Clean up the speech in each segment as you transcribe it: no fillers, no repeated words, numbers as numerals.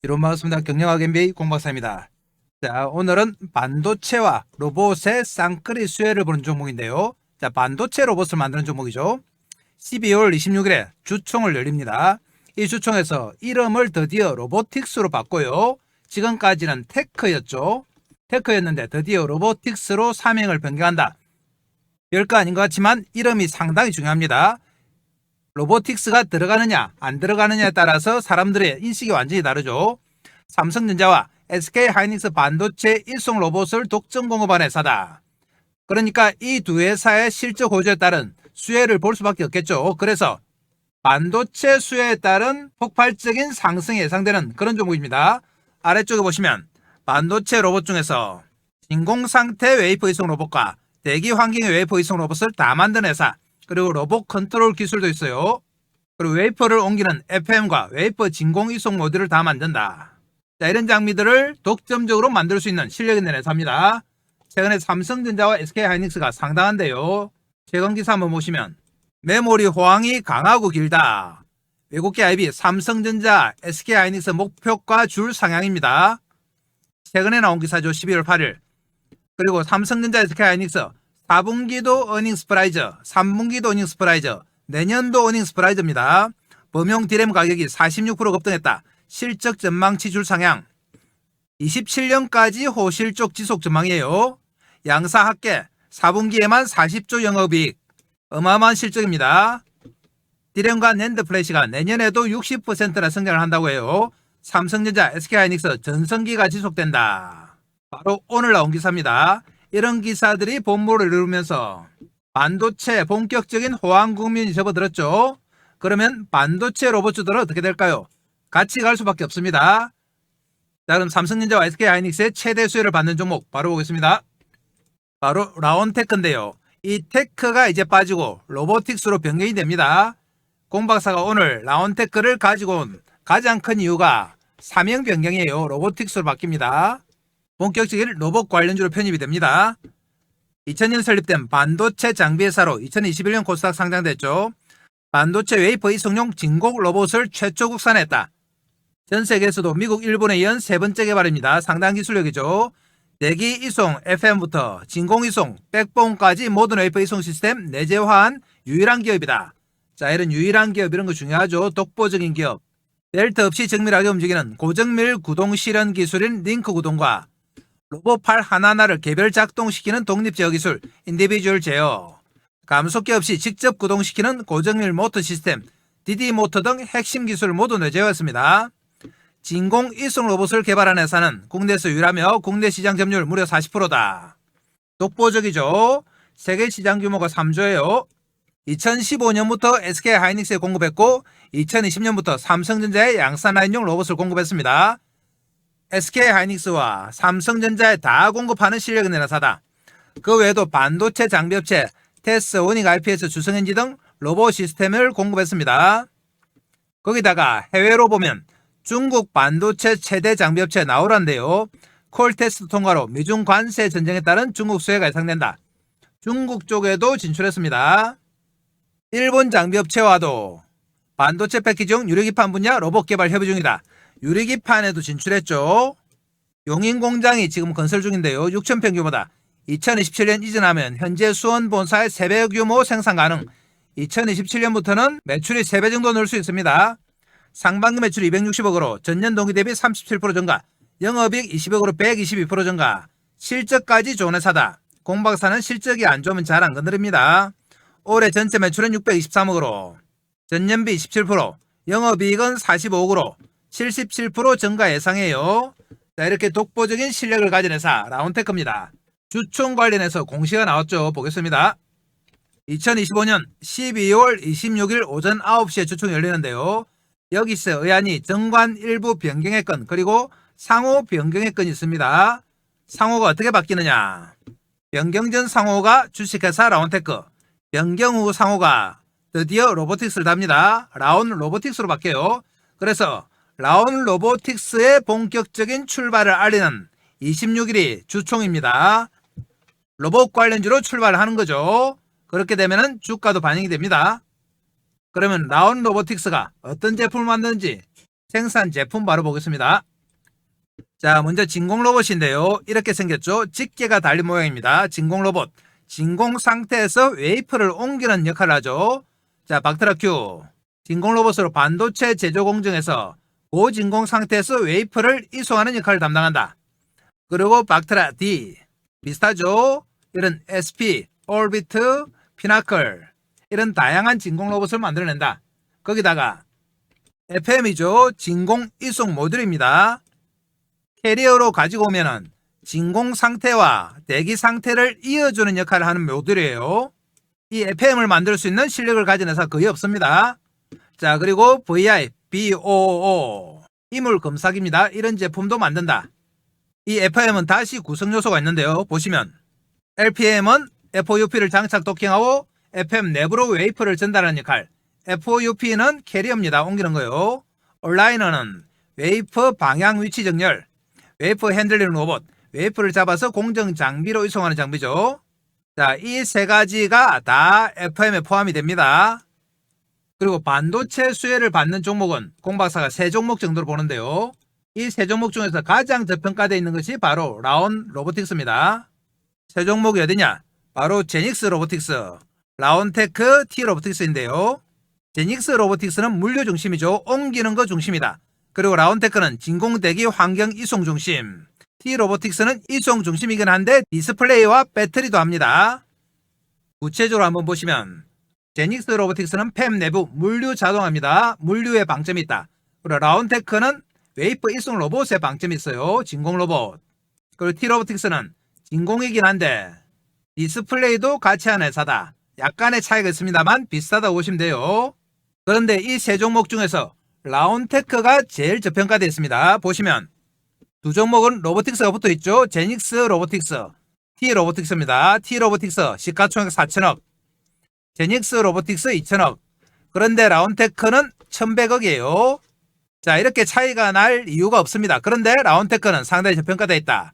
이론 반갑습니다. 경영학 MBA 공박사입니다. 자, 오늘은 반도체와 로봇의 쌍끌이 수혜를 보는 종목인데요. 자, 반도체 로봇을 만드는 종목이죠. 12월 26일에 주총을 열립니다. 이 주총에서 이름을 드디어 로보틱스로 바꿔요. 지금까지는 테크였죠. 테크였는데 드디어 로보틱스로 사명을 변경한다. 별거 아닌 것 같지만 이름이 상당히 중요합니다. 로보틱스가 들어가느냐 안 들어가느냐에 따라서 사람들의 인식이 완전히 다르죠. 삼성전자와 SK하이닉스 반도체 일송 로봇을 독점 공급한 회사다. 그러니까 이 두 회사의 실적 호조에 따른 수혜를 볼 수밖에 없겠죠. 그래서 반도체 수혜에 따른 폭발적인 상승이 예상되는 그런 종목입니다. 아래쪽에 보시면 반도체 로봇 중에서 진공상태 웨이퍼 이송 로봇과 대기 환경의 웨이퍼 이송 로봇을 다 만든 회사, 그리고 로봇 컨트롤 기술도 있어요. 그리고 웨이퍼를 옮기는 FM과 웨이퍼 진공 이송 모듈을 다 만든다. 자, 이런 장비들을 독점적으로 만들 수 있는 실력 있는 회사입니다. 최근에 삼성전자와 SK하이닉스가 상당한데요. 최근 기사 한번 보시면 메모리 호황이 강하고 길다. 외국계 IB 삼성전자, SK하이닉스 목표가 줄 상향입니다. 최근에 나온 기사죠. 12월 8일. 그리고 삼성전자, SK하이닉스 4분기도 어닝 스프라이즈, 3분기도 어닝 스프라이즈, 내년도 어닝 스프라이즈입니다. 범용 디램 가격이 46% 급등했다. 실적 전망치 줄 상향. 27년까지 호실적 지속 전망이에요. 양사 합계 4분기에만 40조 영업이익. 어마어마한 실적입니다. 디램과 낸드 플래시가 내년에도 60%나 성장을 한다고 해요. 삼성전자, SK하이닉스 전성기가 지속된다. 바로 오늘 나온 기사입니다. 이런 기사들이 본보를 이루면서 반도체 본격적인 호황 국면이 접어들었죠. 그러면 반도체 로봇주들은 어떻게 될까요? 같이 갈 수밖에 없습니다. 자, 그럼 삼성전자와 SK하이닉스의 최대 수혜를 받는 종목 바로 보겠습니다. 바로 라온테크인데요. 이 테크가 이제 빠지고 로보틱스로 변경이 됩니다. 공박사가 오늘 라온테크를 가지고 온 가장 큰 이유가 사명 변경이에요. 로보틱스로 바뀝니다. 본격적인 로봇 관련주로 편입이 됩니다. 2000년 설립된 반도체 장비 회사로 2021년 코스닥 상장됐죠. 반도체 웨이퍼 이송용 진공 로봇을 최초 국산했다. 전 세계에서도 미국, 일본에 이은 세 번째 개발입니다. 상당 기술력이죠. 대기 이송 FM부터 진공 이송, 백본까지 모든 웨이퍼 이송 시스템 내재화한 유일한 기업이다. 자, 이런 유일한 기업, 이런 거 중요하죠. 독보적인 기업. 벨트 없이 정밀하게 움직이는 고정밀 구동 실현 기술인 링크 구동과 로봇팔 하나하나를 개별 작동시키는 독립 제어 기술 인디비주얼 제어, 감속기 없이 직접 구동시키는 고정밀 모터 시스템 DD 모터 등 핵심 기술을 모두 내재화했습니다. 진공 이송 로봇을 개발한 회사는 국내에서 유일하며 국내 시장 점유율 무려 40%다. 독보적이죠. 세계 시장 규모가 3조예요. 2015년부터 SK하이닉스에 공급했고 2020년부터 삼성전자에 양산 라인용 로봇을 공급했습니다. SK하이닉스와 삼성전자에 다 공급하는 실력 있는 회사다. 그 외에도 반도체 장비업체 테스, 오닉, IPS, 주성엔지 등 로봇 시스템을 공급했습니다. 거기다가 해외로 보면 중국 반도체 최대 장비업체 나오란데요. 콜 테스트 통과로 미중 관세 전쟁에 따른 중국 수혜가 예상된다. 중국 쪽에도 진출했습니다. 일본 장비업체와도 반도체 패키지용 유리기판 분야 로봇 개발 협의 중이다. 유리기판에도 진출했죠. 용인 공장이 지금 건설 중인데요. 6,000평 규모다. 2027년 이전하면 현재 수원 본사의 3배 규모 생산 가능. 2027년부터는 매출이 3배 정도 늘 수 있습니다. 상반기 매출 260억으로 전년 동기 대비 37% 증가, 영업이익 20억으로 122% 증가, 실적까지 좋은 회사다. 공박사는 실적이 안 좋으면 잘 안 건드립니다. 올해 전체 매출은 623억으로 전년비 27%, 영업이익은 45억으로 77% 증가 예상해요. 자, 이렇게 독보적인 실력을 가진 회사 라온테크입니다. 주총 관련해서 공시가 나왔죠. 보겠습니다. 2025년 12월 26일 오전 9시에 주총이 열리는데요. 여기서 의안이 정관 일부 변경의 건, 그리고 상호 변경의 건이 있습니다. 상호가 어떻게 바뀌느냐. 변경 전 상호가 주식회사 라온테크, 변경 후 상호가 드디어 로보틱스를 답니다. 라온 로보틱스로 바뀌어요. 그래서 라온 로보틱스의 본격적인 출발을 알리는 26일이 주총입니다. 로봇 관련주로 출발하는 거죠. 그렇게 되면 주가도 반영이 됩니다. 그러면 라온 로보틱스가 어떤 제품을 만드는지 생산 제품 바로 보겠습니다. 자, 먼저 진공 로봇인데요. 이렇게 생겼죠. 집게가 달린 모양입니다. 진공 로봇. 진공 상태에서 웨이퍼를 옮기는 역할을 하죠. 자, 박트라 큐. 진공 로봇으로 반도체 제조 공정에서 고진공 상태에서 웨이퍼를 이송하는 역할을 담당한다. 그리고 박트라 D. 비슷하죠. 이런 SP, 올비트, 피나클 이런 다양한 진공 로봇을 만들어낸다. 거기다가 FM이죠. 진공 이송 모듈입니다. 캐리어로 가지고 오면은 진공 상태와 대기 상태를 이어주는 역할을 하는 모듈이에요. 이 FM을 만들 수 있는 실력을 가진 회사 거의 없습니다. 자, 그리고 VI, BOO 이물 검사기입니다. 이런 제품도 만든다. 이 FM은 다시 구성 요소가 있는데요. 보시면 LPM은 FOUP를 장착 도킹하고 FM 내부로 웨이퍼를 전달하는 역할. FOUP는 캐리어입니다. 옮기는 거요. 얼라이너는 웨이퍼 방향 위치 정렬. 웨이퍼 핸들링 로봇. 웨이퍼를 잡아서 공정 장비로 이송하는 장비죠. 자, 이 세 가지가 다 FM에 포함이 됩니다. 그리고 반도체 수혜를 받는 종목은 공박사가 3종목 정도로 보는데요. 이 3종목 중에서 가장 저평가되어 있는 것이 바로 라온 로보틱스입니다. 3종목이 어디냐? 바로 제닉스 로보틱스, 라온테크, T 로보틱스인데요. 제닉스 로보틱스는 물류 중심이죠. 옮기는 거 중심이다. 그리고 라온테크는 진공대기 환경 이송 중심, T 로보틱스는 이송 중심이긴 한데 디스플레이와 배터리도 합니다. 구체적으로 한번 보시면 제닉스 로보틱스는 팹 내부 물류 자동화입니다. 물류에 방점이 있다. 그리고 라온테크는 웨이퍼 이송 로봇에 방점이 있어요. 진공 로봇. 그리고 T 로보틱스는 진공이긴 한데 디스플레이도 같이 하는 회사다. 약간의 차이가 있습니다만 비슷하다고 보시면 돼요. 그런데 이 세 종목 중에서 라온테크가 제일 저평가되어 있습니다. 보시면 두 종목은 로보틱스가 붙어있죠. 제닉스 로보틱스, T 로보틱스입니다. T 로보틱스 시가총액 4천억, 제닉스 로보틱스 2천억. 그런데 라온테크는 1100억이에요. 자, 이렇게 차이가 날 이유가 없습니다. 그런데 라온테크는 상당히 저평가되어 있다.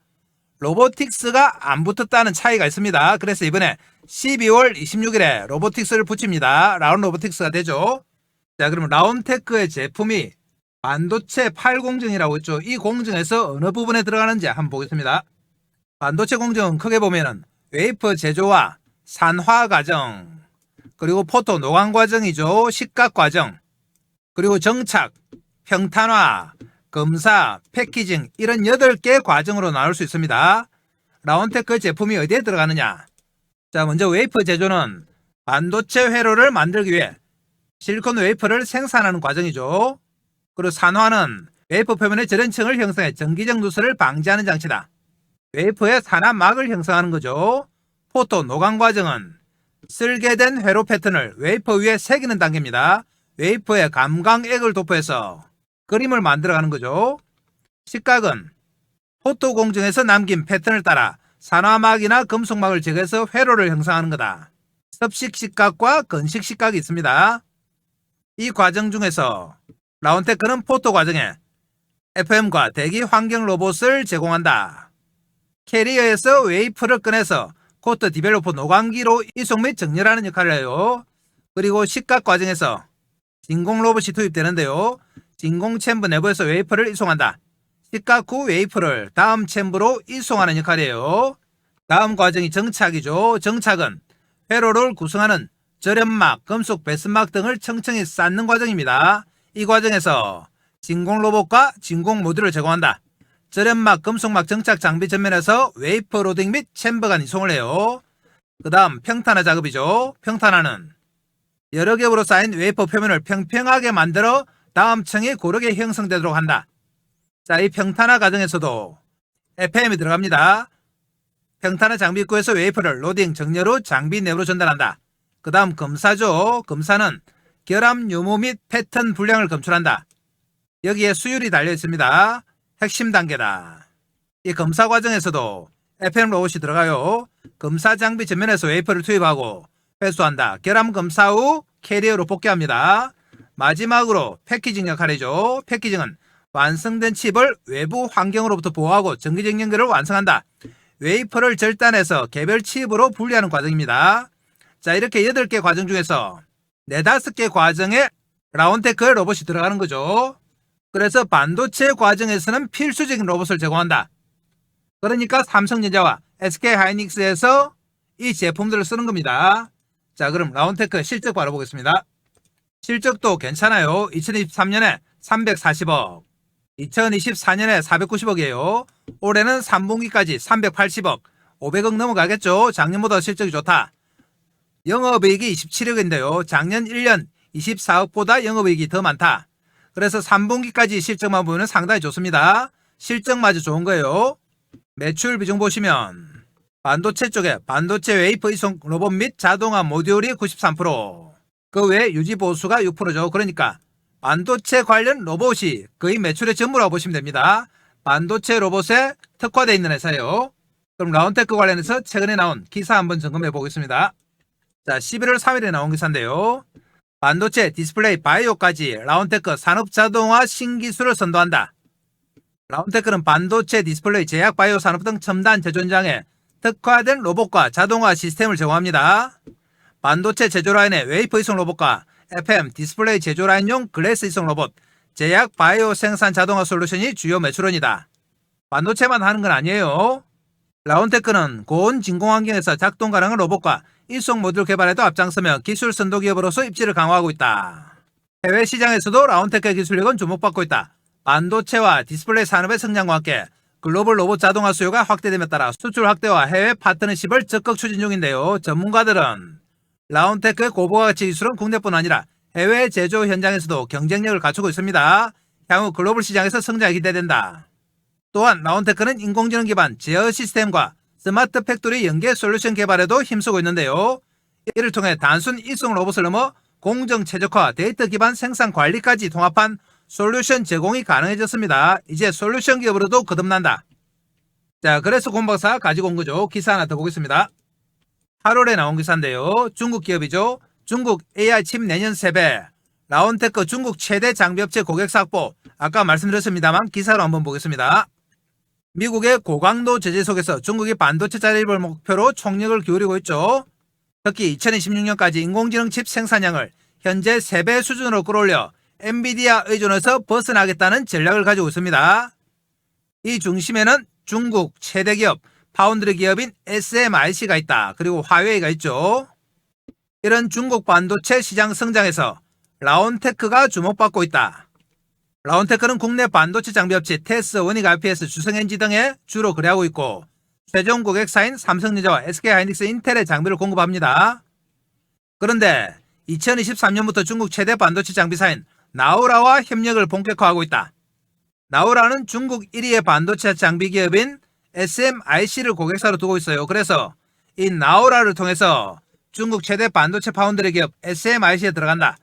로보틱스가 안 붙었다는 차이가 있습니다. 그래서 이번에 12월 26일에 로보틱스를 붙입니다. 라온 로보틱스가 되죠. 자, 그러면 라온테크의 제품이 반도체 8공정이라고 했죠. 이 공정에서 어느 부분에 들어가는지 한번 보겠습니다. 반도체 공정은 크게 보면은 웨이퍼 제조와 산화 과정, 그리고 포토 노광 과정이죠. 식각 과정, 그리고 정착, 평탄화, 검사, 패키징 이런 8개 과정으로 나눌 수 있습니다. 라온테크 제품이 어디에 들어가느냐? 자, 먼저 웨이퍼 제조는 반도체 회로를 만들기 위해 실리콘 웨이퍼를 생산하는 과정이죠. 그리고 산화는 웨이퍼 표면의 절연층을 형성해 전기적 누설을 방지하는 장치다. 웨이퍼의 산화막을 형성하는 거죠. 포토 노광 과정은 설계된 회로 패턴을 웨이퍼 위에 새기는 단계입니다. 웨이퍼에 감광액을 도포해서 그림을 만들어가는 거죠. 식각은 포토 공정에서 남긴 패턴을 따라 산화막이나 금속막을 제거해서 회로를 형성하는 거다. 섭식 식각과 건식 식각이 있습니다. 이 과정 중에서 라온테크는 포토 과정에 FM과 대기 환경 로봇을 제공한다. 캐리어에서 웨이퍼를 꺼내서 코트 디벨로퍼 노광기로 이송 및 정렬하는 역할을 해요. 그리고 식각 과정에서 진공 로봇이 투입되는데요. 진공 챔버 내부에서 웨이퍼를 이송한다. 식각 후 웨이퍼를 다음 챔버로 이송하는 역할이에요. 다음 과정이 정착이죠. 정착은 회로를 구성하는 절연막, 금속 배선막 등을 층층이 쌓는 과정입니다. 이 과정에서 진공 로봇과 진공 모듈을 제공한다. 절연막, 금속막 정착 장비 전면에서 웨이퍼 로딩 및 챔버 간 이송을 해요. 그 다음 평탄화 작업이죠. 평탄화는 여러 겹으로 쌓인 웨이퍼 표면을 평평하게 만들어 다음 층이 고르게 형성되도록 한다. 자, 이 평탄화 과정에서도 FM이 들어갑니다. 평탄화 장비 입구에서 웨이퍼를 로딩, 정렬 후 장비 내부로 전달한다. 그 다음 검사죠. 검사는 결합 유무 및 패턴 불량을 검출한다. 여기에 수율이 달려 있습니다. 핵심 단계다. 이 검사 과정에서도 FM 로봇이 들어가요. 검사 장비 전면에서 웨이퍼를 투입하고 회수한다. 결합 검사 후 캐리어로 복귀합니다. 마지막으로 패키징 역할이죠. 패키징은 완성된 칩을 외부 환경으로부터 보호하고 전기적 연결을 완성한다. 웨이퍼를 절단해서 개별 칩으로 분리하는 과정입니다. 자, 이렇게 8개 과정 중에서 4-5개 과정에 라온테크의 로봇이 들어가는 거죠. 그래서 반도체 과정에서는 필수적인 로봇을 제공한다. 그러니까 삼성전자와 SK하이닉스에서 이 제품들을 쓰는 겁니다. 자, 그럼 라운테크 실적 바로 보겠습니다. 실적도 괜찮아요. 2023년에 340억, 2024년에 490억이에요. 올해는 3분기까지 380억, 500억 넘어가겠죠. 작년보다 실적이 좋다. 영업이익이 27억인데요. 작년 1년 24억보다 영업이익이 더 많다. 그래서 3분기까지 실적만 보면 상당히 좋습니다. 실적마저 좋은 거예요. 매출 비중 보시면 반도체 쪽에 반도체 웨이퍼 이송 로봇 및 자동화 모듈이 93%, 그 외에 유지 보수가 6%죠. 그러니까 반도체 관련 로봇이 거의 매출의 전부라고 보시면 됩니다. 반도체 로봇에 특화되어 있는 회사예요. 그럼 라운테크 관련해서 최근에 나온 기사 한번 점검해 보겠습니다. 자, 11월 3일에 나온 기사인데요. 반도체, 디스플레이, 바이오까지 라운테크 산업자동화 신기술을 선도한다. 라운테크는 반도체, 디스플레이, 제약, 바이오 산업 등 첨단 제조 현장에 특화된 로봇과 자동화 시스템을 제공합니다. 반도체 제조 라인의 웨이퍼 이송 로봇과 FM, 디스플레이 제조 라인용 글래스 이송 로봇, 제약, 바이오 생산 자동화 솔루션이 주요 매출원이다. 반도체만 하는 건 아니에요. 라운테크는 고온 진공 환경에서 작동 가능한 로봇과 이송 모듈 개발에도 앞장서며 기술 선도 기업으로서 입지를 강화하고 있다. 해외 시장에서도 라운테크의 기술력은 주목받고 있다. 반도체와 디스플레이 산업의 성장과 함께 글로벌 로봇 자동화 수요가 확대됨에 따라 수출 확대와 해외 파트너십을 적극 추진 중인데요. 전문가들은 라운테크의 고부가가치 기술은 국내뿐 아니라 해외 제조 현장에서도 경쟁력을 갖추고 있습니다. 향후 글로벌 시장에서 성장이 기대된다. 또한 라운테크는 인공지능 기반 제어 시스템과 스마트 팩토리 연계 솔루션 개발에도 힘쓰고 있는데요. 이를 통해 단순 이송 로봇을 넘어 공정 최적화, 데이터 기반 생산 관리까지 통합한 솔루션 제공이 가능해졌습니다. 이제 솔루션 기업으로도 거듭난다. 자, 그래서 곰박사 가지고 온 거죠. 기사 하나 더 보겠습니다. 8월에 나온 기사인데요. 중국 기업이죠. 중국 AI 칩 내년 3배, 라운테크 중국 최대 장비업체 고객사 확보. 아까 말씀드렸습니다만 기사로 한번 보겠습니다. 미국의 고강도 제재 속에서 중국이 반도체 자립을 목표로 총력을 기울이고 있죠. 특히 2026년까지 인공지능 칩 생산량을 현재 3배 수준으로 끌어올려 엔비디아 의존에서 벗어나겠다는 전략을 가지고 있습니다. 이 중심에는 중국 최대 기업, 파운드리 기업인 SMIC가 있다. 그리고 화웨이가 있죠. 이런 중국 반도체 시장 성장에서 라운테크가 주목받고 있다. 라운테크는 국내 반도체 장비업체 테스, 원익, IPS, 주성엔지 등에 주로 거래하고 있고 최종 고객사인 삼성전자와 SK하이닉스, 인텔의 장비를 공급합니다. 그런데 2023년부터 중국 최대 반도체 장비사인 나우라와 협력을 본격화하고 있다. 나우라는 중국 1위의 반도체 장비 기업인 SMIC를 고객사로 두고 있어요. 그래서 이 나우라를 통해서 중국 최대 반도체 파운드리 기업 SMIC에 들어간다.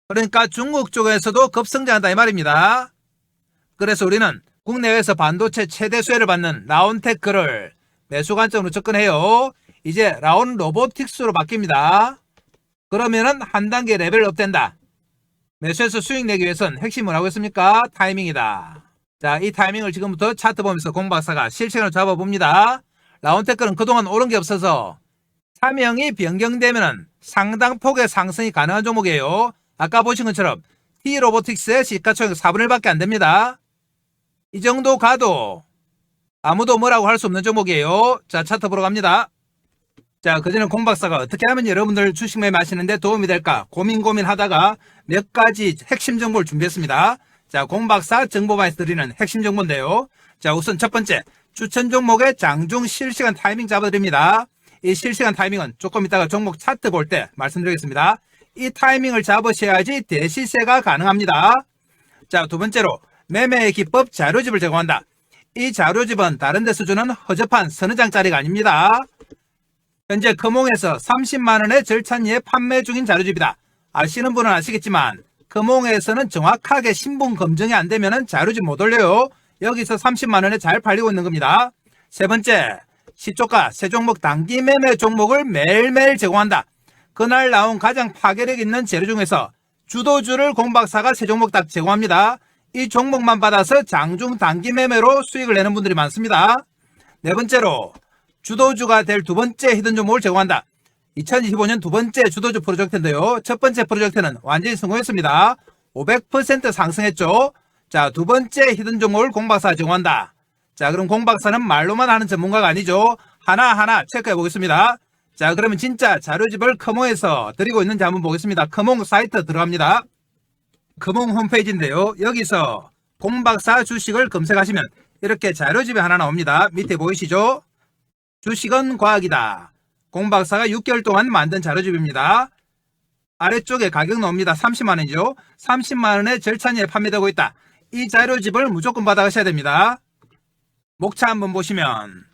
그러니까 중국 쪽에서도 급성장한다 이 말입니다. 그래서 우리는 국내외에서 반도체 최대 수혜를 받는 라운테크를 매수 관점으로 접근해요. 이제 라운 로보틱스로 바뀝니다. 그러면은 한 단계 레벨업 된다. 매수해서 수익 내기 위해서는 핵심은 뭐라고 했습니까? 타이밍이다. 자, 이 타이밍을 지금부터 차트 보면서 공박사가 실시간으로 잡아봅니다. 라운테크는 그동안 오른 게 없어서 사명이 변경되면 상당 폭의 상승이 가능한 종목이에요. 아까 보신 것처럼 T로보틱스의 시가총액 4분의 1밖에 안 됩니다. 이 정도 가도 아무도 뭐라고 할 수 없는 종목이에요. 자, 차트 보러 갑니다. 자, 그전에 공박사가 어떻게 하면 여러분들 주식 매매하시는데 도움이 될까 고민하다가 몇 가지 핵심 정보를 준비했습니다. 자, 공박사 정보방에서 드리는 핵심 정보인데요. 자, 우선 첫 번째, 추천 종목의 장중 실시간 타이밍 잡아드립니다. 이 실시간 타이밍은 조금 이따가 종목 차트 볼 때 말씀드리겠습니다. 이 타이밍을 잡으셔야지 대시세가 가능합니다. 자, 두 번째로 매매의 기법 자료집을 제공한다. 이 자료집은 다른 데서 주는 허접한 서너 장짜리가 아닙니다. 현재 금홍에서 30만원의 절찬리에 판매 중인 자료집이다. 아시는 분은 아시겠지만 금홍에서는 정확하게 신분 검증이 안 되면 자료집 못 올려요. 여기서 30만원에 잘 팔리고 있는 겁니다. 세 번째, 시초가 세 종목 단기 매매 종목을 매일매일 제공한다. 그날 나온 가장 파괴력 있는 재료 중에서 주도주를 공박사가 세 종목 딱 제공합니다. 이 종목만 받아서 장중 단기 매매로 수익을 내는 분들이 많습니다. 네 번째로 주도주가 될 두 번째 히든 종목을 제공한다. 2025년 두 번째 주도주 프로젝트인데요. 첫 번째 프로젝트는 완전히 성공했습니다. 500% 상승했죠. 자, 두 번째 히든 종목을 공박사가 제공한다. 자, 그럼 공박사는 말로만 하는 전문가가 아니죠. 하나하나 체크해 보겠습니다. 자, 그러면 진짜 자료집을 커몽에서 드리고 있는지 한번 보겠습니다. 커몽 사이트 들어갑니다. 커몽 홈페이지인데요. 여기서 공박사 주식을 검색하시면 이렇게 자료집이 하나 나옵니다. 밑에 보이시죠? 주식은 과학이다. 공박사가 6개월 동안 만든 자료집입니다. 아래쪽에 가격 나옵니다. 30만원이죠. 30만원에 절찬리에 판매되고 있다. 이 자료집을 무조건 받아가셔야 됩니다. 목차 한번 보시면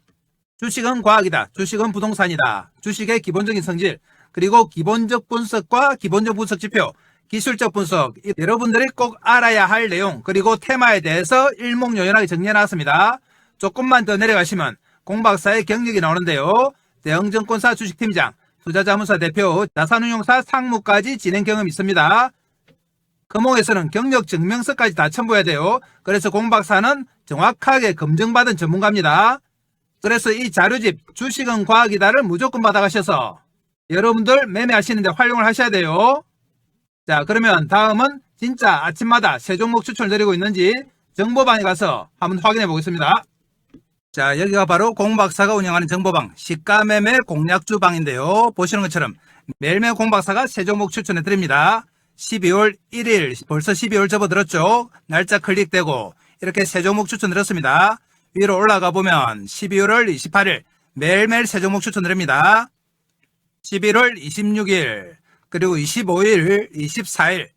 주식은 과학이다. 주식은 부동산이다. 주식의 기본적인 성질, 그리고 기본적 분석과 기본적 분석 지표, 기술적 분석, 여러분들이 꼭 알아야 할 내용, 그리고 테마에 대해서 일목요연하게 정리해놨습니다. 조금만 더 내려가시면 공박사의 경력이 나오는데요. 대형증권사 주식팀장, 투자자문사 대표, 자산운용사 상무까지 진행 경험이 있습니다. 금홍에서는 경력 증명서까지 다 첨부해야 돼요. 그래서 공박사는 정확하게 검증받은 전문가입니다. 그래서 이 자료집 주식은 과학이다를 무조건 받아가셔서 여러분들 매매하시는데 활용을 하셔야 돼요. 자, 그러면 다음은 진짜 아침마다 새 종목 추천을 드리고 있는지 정보방에 가서 한번 확인해 보겠습니다. 자, 여기가 바로 공박사가 운영하는 정보방 시가매매 공략주방인데요. 보시는 것처럼 매일매일 공박사가 새 종목 추천해 드립니다. 12월 1일 벌써 12월 접어들었죠. 날짜 클릭되고 이렇게 새 종목 추천 드렸습니다. 위로 올라가 보면 12월 28일 매일매일 새 종목 추천 드립니다. 11월 26일 그리고 25일 24일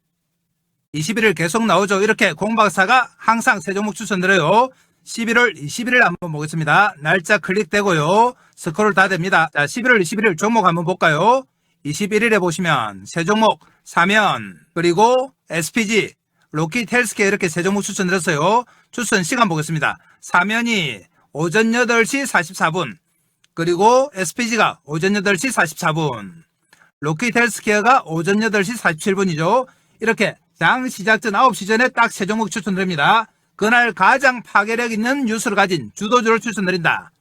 21일 계속 나오죠. 이렇게 공박사가 항상 새 종목 추천 드려요. 11월 21일 한번 보겠습니다. 날짜 클릭되고요. 스크롤 다 됩니다. 자, 11월 21일 종목 한번 볼까요? 21일에 보시면 새 종목 사면, 그리고 SPG, 로킷 헬스케어 이렇게 새 종목 추천드렸어요. 추천 시간 보겠습니다. 사면이 오전 8시 44분, 그리고 SPG가 오전 8시 44분, 로킷 헬스케어가 오전 8시 47분이죠. 이렇게 장 시작 전 9시 전에 딱 새 종목 추천드립니다. 그날 가장 파괴력 있는 뉴스를 가진 주도주를 추천드린다.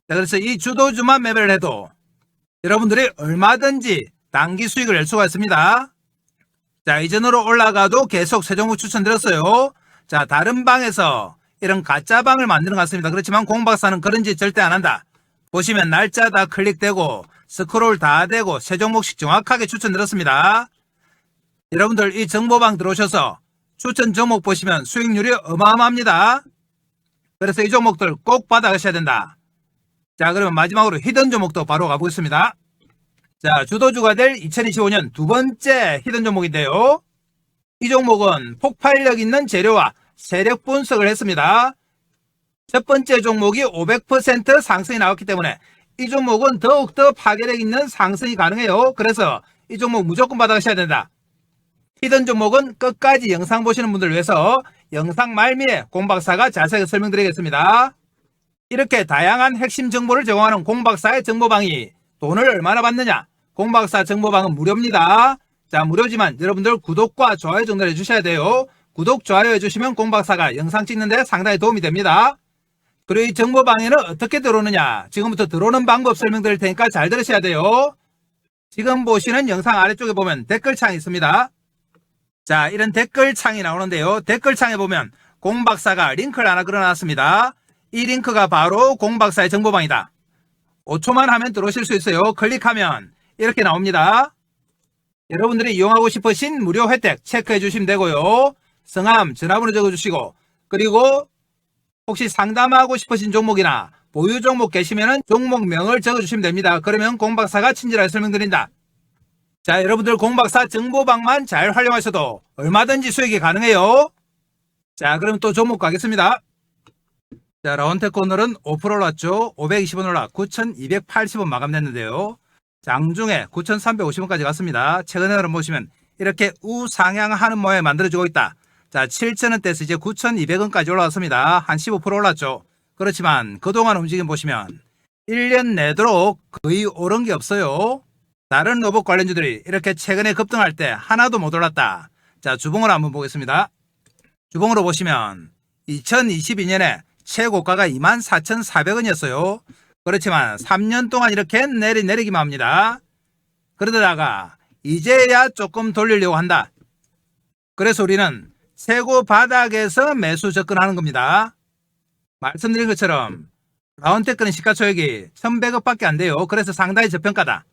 자, 그래서 이 주도주만 매매를 해도 여러분들이 얼마든지 단기 수익을 낼 수가 있습니다. 자, 이전으로 올라가도 계속 새 종목 추천드렸어요. 자, 다른 방에서 이런 가짜 방을 만드는 것 같습니다. 그렇지만 공박사는 그런 짓 절대 안 한다. 보시면 날짜 다 클릭되고 스크롤 다 되고 새 종목씩 정확하게 추천드렸습니다. 여러분들 이 정보방 들어오셔서 추천 종목 보시면 수익률이 어마어마합니다. 그래서 이 종목들 꼭 받아가셔야 된다. 자, 그러면 마지막으로 히든 종목도 바로 가보겠습니다. 자, 주도주가 될 2025년 두 번째 히든 종목인데요. 이 종목은 폭발력 있는 재료와 세력 분석을 했습니다. 첫 번째 종목이 500% 상승이 나왔기 때문에 이 종목은 더욱더 파괴력 있는 상승이 가능해요. 그래서 이 종목 무조건 받아가셔야 된다. 히든 종목은 끝까지 영상 보시는 분들을 위해서 영상 말미에 공박사가 자세히 설명드리겠습니다. 이렇게 다양한 핵심 정보를 제공하는 공박사의 정보방이 돈을 얼마나 받느냐? 공박사 정보방은 무료입니다. 자, 무료지만 여러분들 구독과 좋아요 정도를 해주셔야 돼요. 구독, 좋아요 해주시면 공박사가 영상 찍는데 상당히 도움이 됩니다. 그리고 이 정보방에는 어떻게 들어오느냐? 지금부터 들어오는 방법 설명드릴 테니까 잘 들으셔야 돼요. 지금 보시는 영상 아래쪽에 보면 댓글창이 있습니다. 자, 이런 댓글창이 나오는데요. 댓글창에 보면 공박사가 링크를 하나 걸어놨습니다. 이 링크가 바로 공박사의 정보방이다. 5초만 하면 들어오실 수 있어요. 클릭하면 이렇게 나옵니다. 여러분들이 이용하고 싶으신 무료 혜택 체크해 주시면 되고요. 성함, 전화번호 적어주시고, 그리고 혹시 상담하고 싶으신 종목이나 보유 종목 계시면 종목명을 적어주시면 됩니다. 그러면 공박사가 친절하게 설명드린다. 자, 여러분들 공박사 정보방만 잘 활용하셔도 얼마든지 수익이 가능해요. 자, 그럼 또 종목 가겠습니다. 자, 라운테크 오늘은 5% 올랐죠. 520원 올라 9,280원 마감됐는데요. 장중에 9,350원까지 갔습니다. 최근에 보시면 이렇게 우상향하는 모양이 만들어지고 있다. 자, 7,000원대에서 이제 9,200원까지 올라왔습니다. 한 15% 올랐죠. 그렇지만 그동안 움직임 보시면 1년 내도록 거의 오른 게 없어요. 다른 로봇 관련주들이 이렇게 최근에 급등할 때 하나도 못 올랐다. 자, 주봉으로 한번 보겠습니다. 주봉으로 보시면 2022년에 최고가가 24,400원이었어요. 그렇지만 3년 동안 이렇게 내리기만 합니다. 그러다가 이제야 조금 돌리려고 한다. 그래서 우리는 세고 바닥에서 매수 접근하는 겁니다. 말씀드린 것처럼 라운테크는 시가총액이 1100억 밖에 안 돼요. 그래서 상당히 저평가다.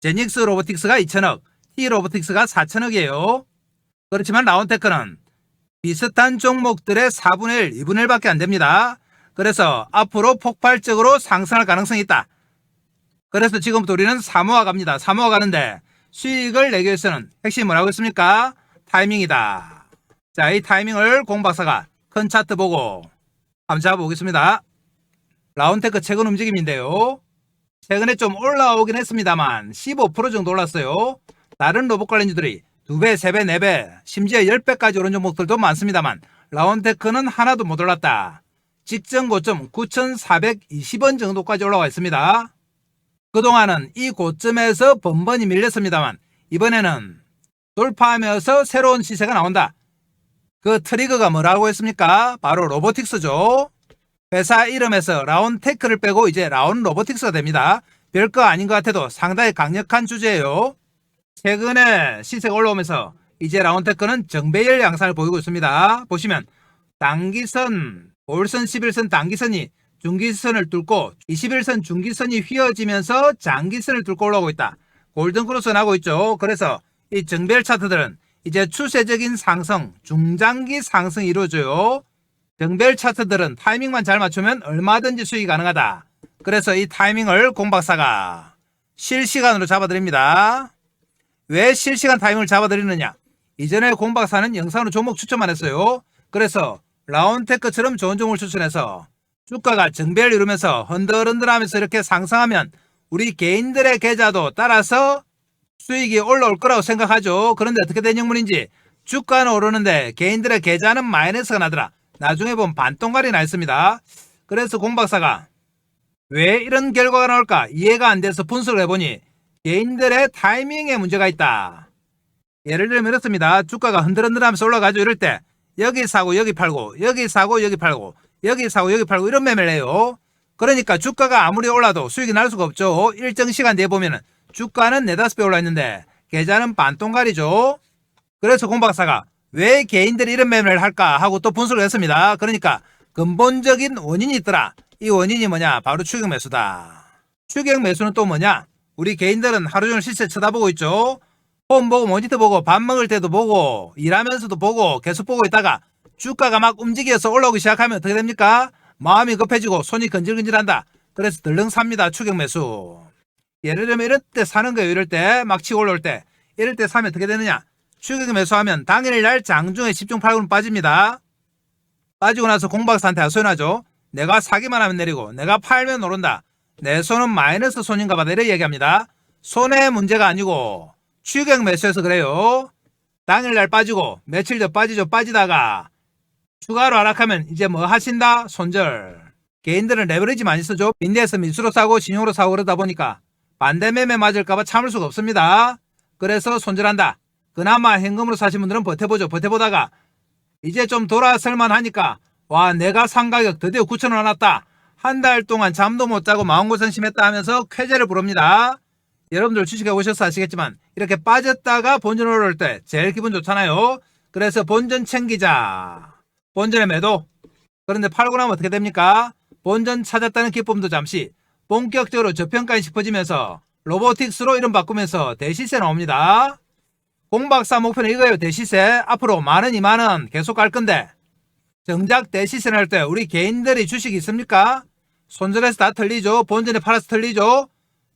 제닉스 로보틱스가 2000억, T 로보틱스가 4000억이에요. 그렇지만 라운테크는 비슷한 종목들의 4분의 1, 2분의 1 밖에 안 됩니다. 그래서 앞으로 폭발적으로 상승할 가능성이 있다. 그래서 지금부터 우리는 사모아 갑니다. 사모아 가는데 수익을 내기 위해서는 핵심이 뭐라고 했습니까? 타이밍이다. 자, 이 타이밍을 공박사가 큰 차트 보고 한번 잡아보겠습니다. 라운테크 최근 움직임인데요. 최근에 좀 올라오긴 했습니다만 15% 정도 올랐어요. 다른 로봇 관련주들이 2배, 3배, 4배, 심지어 10배까지 오른 종목들도 많습니다만 라운테크는 하나도 못 올랐다. 직전 고점 9,420원 정도까지 올라와 있습니다. 그동안은 이 고점에서 번번이 밀렸습니다만 이번에는 돌파하면서 새로운 시세가 나온다. 그 트리거가 뭐라고 했습니까? 바로 로보틱스죠. 회사 이름에서 라운테크를 빼고 이제 라운 로보틱스가 됩니다. 별거 아닌 것 같아도 상당히 강력한 주제예요. 최근에 시세가 올라오면서 이제 라운테크는 정배열 양상을 보이고 있습니다. 보시면 단기선, 5일선, 11선 단기선이 중기선을 뚫고 21선 중기선이 휘어지면서 장기선을 뚫고 올라오고 있다. 골든크로스 나고 있죠. 그래서 이 정배열 차트들은 이제 추세적인 상승, 중장기 상승이 이루어져요. 정배열 차트들은 타이밍만 잘 맞추면 얼마든지 수익이 가능하다. 그래서 이 타이밍을 공박사가 실시간으로 잡아드립니다. 왜 실시간 타이밍을 잡아드리느냐? 이전에 공박사는 영상으로 종목 추천만 했어요. 그래서 라운테크처럼 좋은 종목을 추천해서 주가가 정배를 이루면서 흔들흔들하면서 이렇게 상승하면 우리 개인들의 계좌도 따라서 수익이 올라올 거라고 생각하죠. 그런데 어떻게 된 영문인지 주가는 오르는데 개인들의 계좌는 마이너스가 나더라. 나중에 보면 반동갈이 나 있습니다. 그래서 공박사가 왜 이런 결과가 나올까 이해가 안 돼서 분석을 해보니 개인들의 타이밍에 문제가 있다. 예를 들면 이렇습니다. 주가가 흔들흔들하면서 올라가죠. 이럴 때 여기 사고 여기 팔고 여기 사고 여기 팔고 여기 사고 여기 팔고 이런 매매를 해요. 그러니까 주가가 아무리 올라도 수익이 날 수가 없죠. 일정 시간 뒤에 보면은 주가는 4-5배 올라 있는데 계좌는 반동갈이죠. 그래서 공박사가 왜 개인들이 이런 매매를 할까 하고 또 분석을 했습니다. 그러니까 근본적인 원인이 있더라. 이 원인이 뭐냐? 바로 추격 매수다. 추격 매수는 또 뭐냐? 우리 개인들은 하루 종일 시세 쳐다보고 있죠. 폰 보고 모니터 보고 밥 먹을 때도 보고 일하면서도 보고 계속 보고 있다가 주가가 막 움직여서 올라오기 시작하면 어떻게 됩니까? 마음이 급해지고 손이 건질건질한다. 그래서 덜렁 삽니다. 추격 매수. 예를 들면 이럴 때 사는 거예요. 이럴 때 막 치고 올라올 때 이럴 때 사면 어떻게 되느냐? 추격 매수하면 당일날 장중에 10중 8군 빠집니다. 빠지고 나서 공박사한테 하소연하죠. 내가 사기만 하면 내리고 내가 팔면 오른다. 내 손은 마이너스 손인가 봐. 이렇게 얘기합니다. 손의 문제가 아니고 추격 매수해서 그래요. 당일날 빠지고 며칠 더 빠지죠. 빠지다가 추가로 하락하면 이제 뭐 하신다? 손절. 개인들은 레버리지 많이 쓰죠. 빈대에서 민수로 사고 신용으로 사고 그러다 보니까 반대 매매 맞을까봐 참을 수가 없습니다. 그래서 손절한다. 그나마 현금으로 사신 분들은 버텨보죠. 버텨보다가 이제 좀 돌아설만 하니까 와 내가 산 가격 드디어 9,000원 왔다. 한 달 동안 잠도 못 자고 마음고생 심했다 하면서 쾌재를 부릅니다. 여러분들 주식에 오셔서 아시겠지만 이렇게 빠졌다가 본전 올라올 때 제일 기분 좋잖아요. 그래서 본전 챙기자. 본전의 매도. 그런데 팔고 나면 어떻게 됩니까? 본전 찾았다는 기쁨도 잠시 본격적으로 저평가에 짚어지면서 로보틱스로 이름 바꾸면서 대시세 나옵니다. 공박사 목표는 이거예요. 대시세. 앞으로 10,000원, 20,000원 계속 갈 건데 정작 대시세 날 때 우리 개인들이 주식이 있습니까? 손절해서 다 털리죠. 본전에 팔아서 털리죠.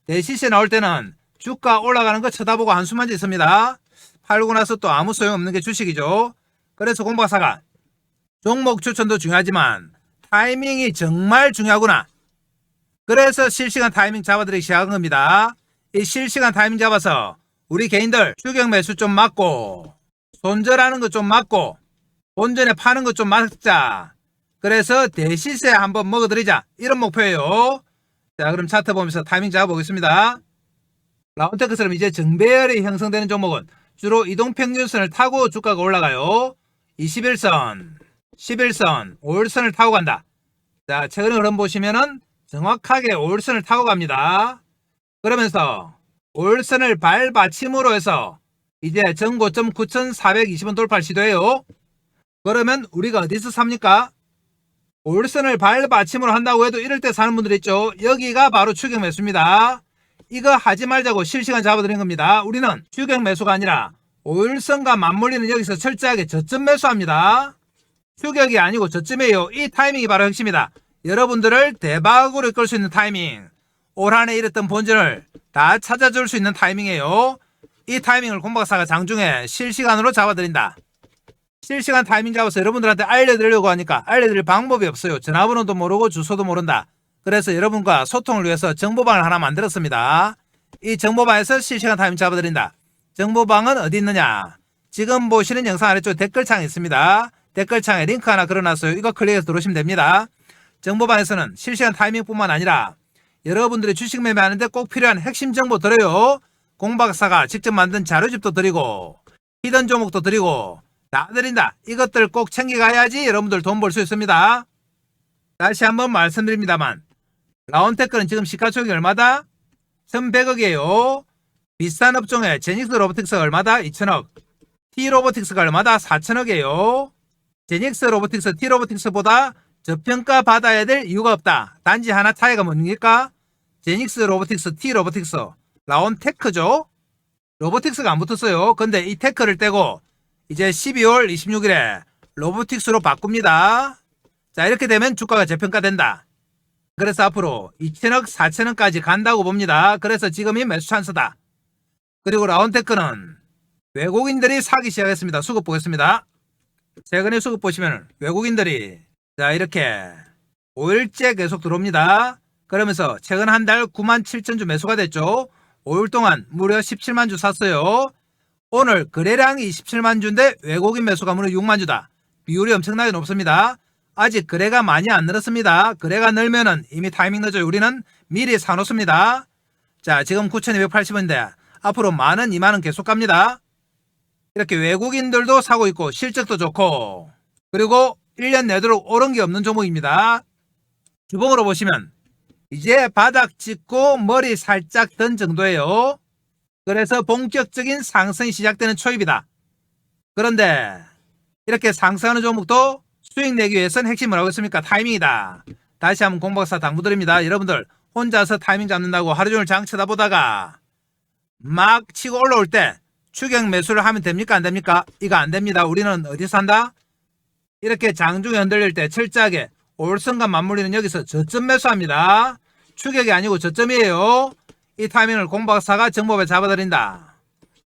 대시세 나올 때는 주가 올라가는 거 쳐다보고 한숨만 짓습니다. 팔고 나서 또 아무 소용없는 게 주식이죠. 그래서 공박사가 종목 추천도 중요하지만 타이밍이 정말 중요하구나. 그래서 실시간 타이밍 잡아드리기 시작한 겁니다. 이 실시간 타이밍 잡아서 우리 개인들 추격 매수 좀 막고 손절하는 거 좀 막고 본전에 파는 거 좀 막자. 그래서 대시세 한번 먹어드리자. 이런 목표예요. 자, 그럼 차트 보면서 타이밍 잡아보겠습니다. 라운테크처럼 이제 정배열이 형성되는 종목은 주로 이동평균선을 타고 주가가 올라가요. 21선, 11선, 5일선을 타고 간다. 자, 최근의 흐름 보시면은 정확하게 5일선을 타고 갑니다. 그러면서 5일선을 발받침으로 해서 이제 전고점 9,420원 돌파를 시도해요. 그러면 우리가 어디서 삽니까? 올선을 발받침으로 한다고 해도 이럴 때 사는 분들 있죠. 여기가 바로 추격 매수입니다. 이거 하지 말자고 실시간 잡아드린 겁니다. 우리는 추격 매수가 아니라 올선과 맞물리는 여기서 철저하게 저점 매수합니다. 추격이 아니고 저점이에요. 이 타이밍이 바로 핵심이다. 여러분들을 대박으로 이끌 수 있는 타이밍, 올 한해 잃었던 본전을 다 찾아줄 수 있는 타이밍이에요. 이 타이밍을 공박사가 장중에 실시간으로 잡아드린다. 실시간 타이밍 잡아서 여러분들한테 알려드리려고 하니까 알려드릴 방법이 없어요. 전화번호도 모르고 주소도 모른다. 그래서 여러분과 소통을 위해서 정보방을 하나 만들었습니다. 이 정보방에서 실시간 타이밍 잡아드린다. 정보방은 어디 있느냐? 지금 보시는 영상 아래쪽 댓글창에 있습니다. 댓글창에 링크 하나 걸어놨어요. 이거 클릭해서 들어오시면 됩니다. 정보방에서는 실시간 타이밍뿐만 아니라 여러분들이 주식 매매하는데 꼭 필요한 핵심 정보 드려요. 공박사가 직접 만든 자료집도 드리고 히든 종목도 드리고 다 드린다. 이것들 꼭 챙겨가야지 여러분들 돈 벌 수 있습니다. 다시 한번 말씀드립니다만 라운테크는 지금 시가총액이 얼마다? 1100억이에요. 비싼 업종에 제닉스 로보틱스가 얼마다? 2000억. T로보틱스가 얼마다? 4000억이에요. 제닉스 로보틱스, T로보틱스보다 저평가 받아야 될 이유가 없다. 단지 하나 차이가 뭡니까? 제닉스 로보틱스, T로보틱스, 라운테크죠. 로보틱스가 안 붙었어요. 근데 이 테크를 떼고 이제 12월 26일에 로보틱스로 바꿉니다. 자, 이렇게 되면 주가가 재평가된다. 그래서 앞으로 2000억, 4000억까지 간다고 봅니다. 그래서 지금이 매수 찬스다. 그리고 라운테크는 외국인들이 사기 시작했습니다. 수급 보겠습니다. 최근에 수급 보시면 외국인들이 자 이렇게 5일째 계속 들어옵니다. 그러면서 최근 한 달 97,000주 매수가 됐죠. 5일 동안 무려 17만 주 샀어요. 오늘 거래량이 27만 주인데 외국인 매수가 무려 6만 주다. 비율이 엄청나게 높습니다. 아직 거래가 많이 안 늘었습니다. 거래가 늘면은 이미 타이밍 늦어요. 우리는 미리 사놓습니다. 자, 지금 9,280원인데 앞으로 만원, 2만원 계속 갑니다. 이렇게 외국인들도 사고 있고 실적도 좋고 그리고 1년 내도록 오른 게 없는 종목입니다. 주봉으로 보시면 이제 바닥 찍고 머리 살짝 든 정도예요. 그래서 본격적인 상승이 시작되는 초입이다. 그런데 이렇게 상승하는 종목도 수익 내기 위해서는 핵심은 뭐라고 했습니까? 타이밍이다. 다시 한번 공박사 당부드립니다. 여러분들 혼자서 타이밍 잡는다고 하루 종일 장 쳐다보다가 막 치고 올라올 때 추격 매수를 하면 됩니까? 안 됩니까? 이거 안 됩니다. 우리는 어디서 한다? 이렇게 장중에 흔들릴 때 철저하게 올선과 맞물리는 여기서 저점 매수합니다. 추격이 아니고 저점이에요. 이 타이밍을 공박사가 정보에 잡아드린다.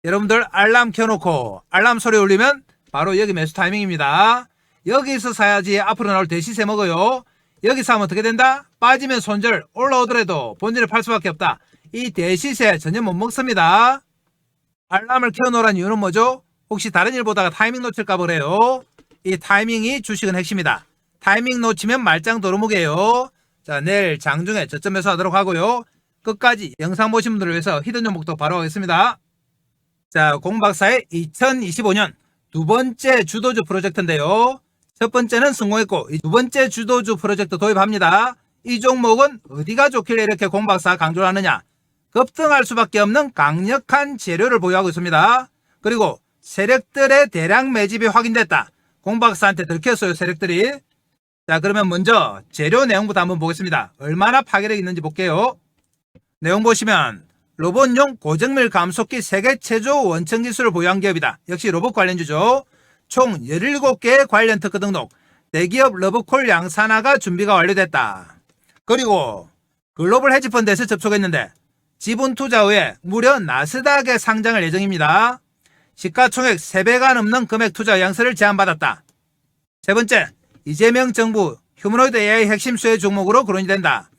여러분들 알람 켜놓고 알람 소리 울리면 바로 여기 매수 타이밍입니다. 여기서 사야지 앞으로 나올 대시세 먹어요. 여기서 하면 어떻게 된다? 빠지면 손절, 올라오더라도 본전을 팔 수밖에 없다. 이 대시세 전혀 못 먹습니다. 알람을 켜놓으란 이유는 뭐죠? 혹시 다른 일 보다가 타이밍 놓칠까 그래요. 이 타이밍이 주식은 핵심이다. 타이밍 놓치면 말짱 도루묵이에요. 자, 내일 장중에 저점 매수하도록 하고요. 끝까지 영상 보신 분들을 위해서 히든 종목도 바로 하겠습니다. 자, 공박사의 2025년 두 번째 주도주 프로젝트인데요. 첫 번째는 성공했고 두 번째 주도주 프로젝트 도입합니다. 이 종목은 어디가 좋길래 이렇게 공박사 강조를 하느냐? 급등할 수밖에 없는 강력한 재료를 보유하고 있습니다. 그리고 세력들의 대량 매집이 확인됐다. 공박사한테 들켰어요, 세력들이. 자, 그러면 먼저 재료 내용부터 한번 보겠습니다. 얼마나 파괴력이 있는지 볼게요. 내용 보시면 로봇용 고정밀 감속기 세계 최초 원천 기술을 보유한 기업이다. 역시 로봇 관련주죠. 총 17개의 관련 특허 등록, 대기업 러브콜 양산화가 준비가 완료됐다. 그리고 글로벌 헤지펀드에서 접촉했는데 지분 투자 후에 무려 나스닥에 상장할 예정입니다. 시가총액 3배가 넘는 금액 투자 의향서를 제안받았다. 세 번째, 이재명 정부 휴머노이드 AI 핵심 수혜 종목으로 거론이 된다.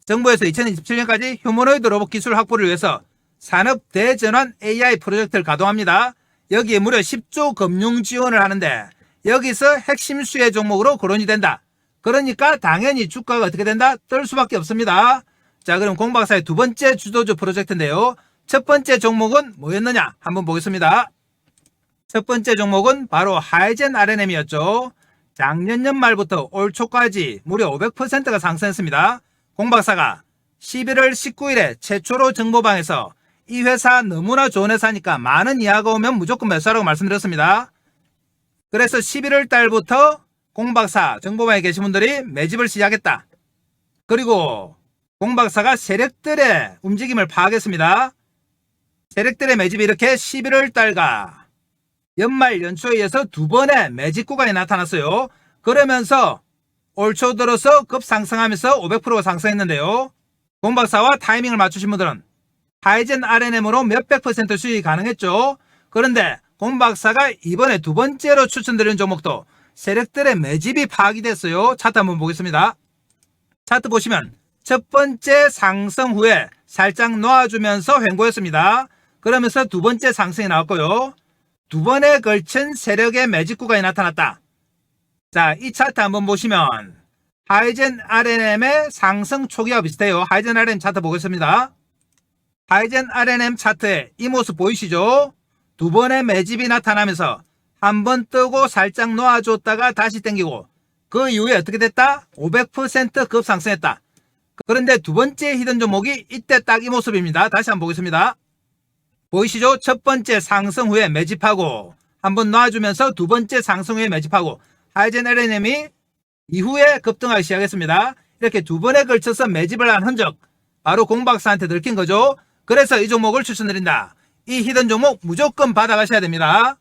정부에서 2027년까지 휴머노이드 로봇 기술 확보를 위해서 산업 대전환 AI 프로젝트를 가동합니다. 여기에 무려 10조 금융 지원을 하는데 여기서 핵심 수혜 종목으로 거론이 된다. 그러니까 당연히 주가가 어떻게 된다? 뜰 수밖에 없습니다. 자, 그럼 공박사의 두 번째 주도주 프로젝트인데요. 첫 번째 종목은 뭐였느냐? 한번 보겠습니다. 첫 번째 종목은 바로 하이젠 RNM이었죠. 작년 연말부터 올 초까지 무려 500%가 상승했습니다. 공박사가 11월 19일에 최초로 정보방에서 이 회사 너무나 좋은 회사니까 많은 이하가 오면 무조건 매수하라고 말씀드렸습니다. 그래서 11월 달부터 공박사 정보방에 계신 분들이 매집을 시작했다. 그리고 공박사가 세력들의 움직임을 파악했습니다. 세력들의 매집이 이렇게 11월 달과 연말 연초에 이어서 두 번의 매집 구간이 나타났어요. 그러면서 올 초 들어서 급상승하면서 500%가 상승했는데요. 공박사와 타이밍을 맞추신 분들은 하이젠 RNM으로 몇백 % 수익이 가능했죠. 그런데 공박사가 이번에 두 번째로 추천드리는 종목도 세력들의 매집이 파악이 됐어요. 차트 한번 보겠습니다. 차트 보시면 첫 번째 상승 후에 살짝 놓아주면서 횡보했습니다. 그러면서 두 번째 상승이 나왔고요. 두 번에 걸친 세력의 매집 구간이 나타났다. 자, 이 차트 한번 보시면 하이젠 RNM의 상승 초기와 비슷해요. 하이젠 RNM 차트 보겠습니다. 하이젠 RNM 차트에 이 모습 보이시죠? 두 번의 매집이 나타나면서 한 번 뜨고 살짝 놓아줬다가 다시 땡기고 그 이후에 어떻게 됐다? 500% 급상승했다. 그런데 두 번째 히든 종목이 이때 딱 이 모습입니다. 다시 한번 보겠습니다. 보이시죠? 첫 번째 상승 후에 매집하고 한번 놔주면서 두 번째 상승 후에 매집하고 하이젠 RNM이 이후에 급등하기 시작했습니다. 이렇게 두 번에 걸쳐서 매집을 한 흔적 바로 공박사한테 들킨 거죠. 그래서 이 종목을 추천드린다. 이 히든 종목 무조건 받아가셔야 됩니다.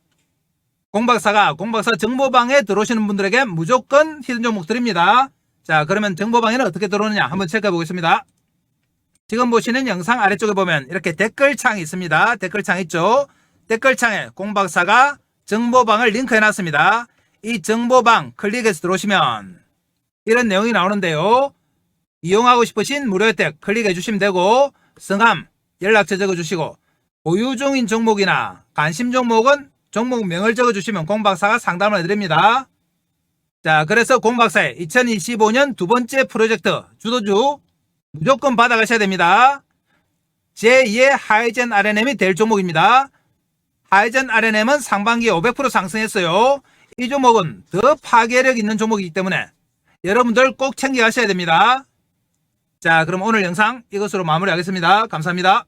공박사 정보방에 들어오시는 분들에게 무조건 히든 종목 드립니다. 자, 그러면 정보방에는 어떻게 들어오느냐 한번 체크해 보겠습니다. 지금 보시는 영상 아래쪽에 보면 이렇게 댓글창이 있습니다. 댓글창 있죠? 댓글창에 공박사가 정보방을 링크해 놨습니다. 이 정보방 클릭해서 들어오시면 이런 내용이 나오는데요. 이용하고 싶으신 무료 혜택 클릭해 주시면 되고 성함, 연락처 적어주시고 보유 중인 종목이나 관심 종목은 종목명을 적어주시면 공박사가 상담을 해드립니다. 자, 그래서 공박사의 2025년 두 번째 프로젝트 주도주 무조건 받아가셔야 됩니다. 제2의 하이젠 RNM이 될 종목입니다. 하이젠 RNM은 상반기에 500% 상승했어요. 이 종목은 더 파괴력 있는 종목이기 때문에 여러분들 꼭 챙겨가셔야 됩니다. 자, 그럼 오늘 영상 이것으로 마무리하겠습니다. 감사합니다.